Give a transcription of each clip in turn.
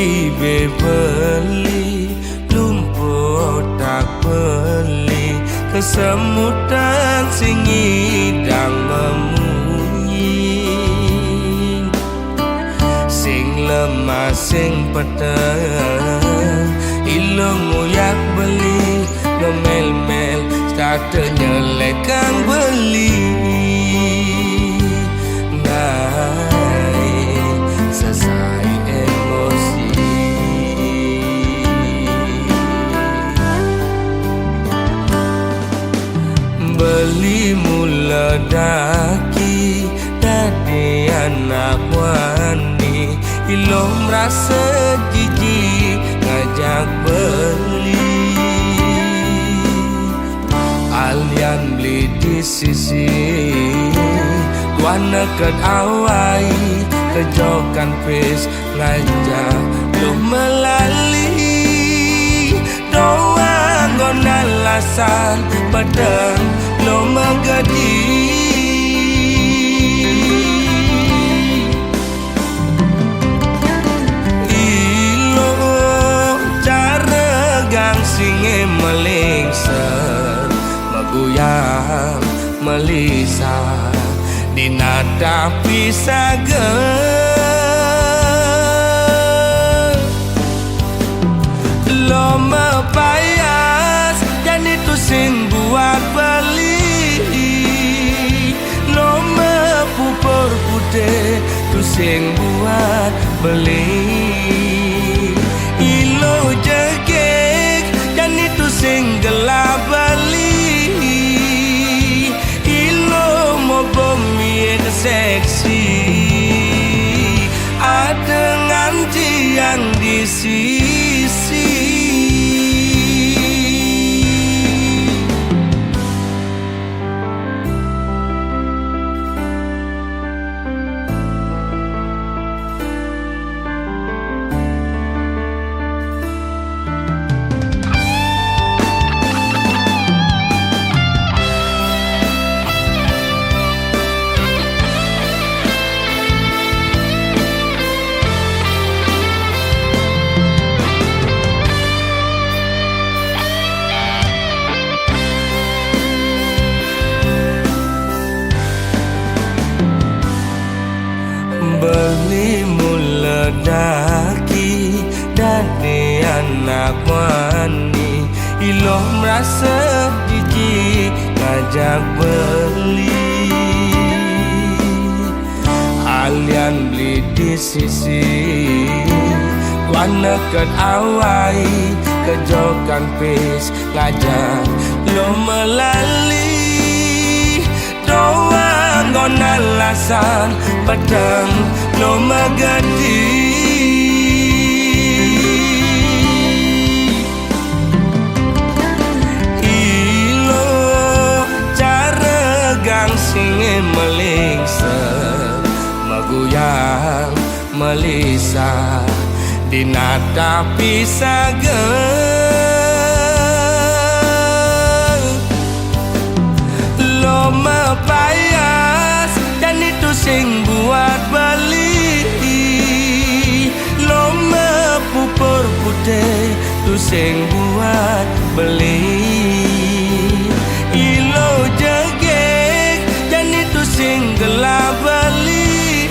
bibe beli lumpuh tak beli kesemutan sing idang memunyi sing lemah sing peteng ilmu yak beli ngemel-mel kata nyelek kang beli naik selesai emosi beli mula daki dadi anak wani ilom rasa jijik ngajak beli alian beli di sisi tuan ket awai kejokan pes ngajak lu melali doang gon alasan pedang lo menggadi ilo cara gang singe melingser meguyang melisa di nada pisager lo mepayas dan itu sing buat beli lo mepupur putih tu sing buat beli ilo jegek dan itu sing gelap beli ilo mau bumi seksi ada nganti yang di sisi beli mula daki dadi anak wani ilo merasa jijik ngajak beli alian beli di sisi warna ket awai kejokan pes ngajak lo melali doang gon alasan pedang lo megadi ilo cara gang singe melingser meguyang melisa di nada pisager lo mepayas dan itu sing buat beli lo mepupur putih tu sing buat beli ilo jegek dan itu sing gelap beli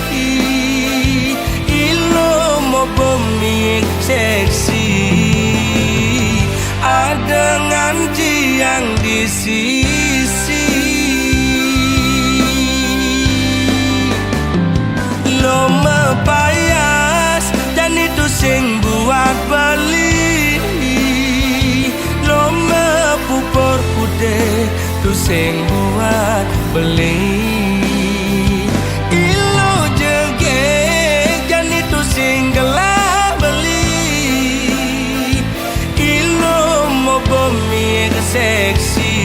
ilo mau bumi seksi ada nganti yang di sisi lo mepayas dan itu sing buat beli lo mepupur putih tu sing buat beli ilo jegek dan itu sing gelap beli ilo mau bumi seksi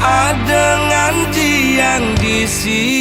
ada nganti yang di sini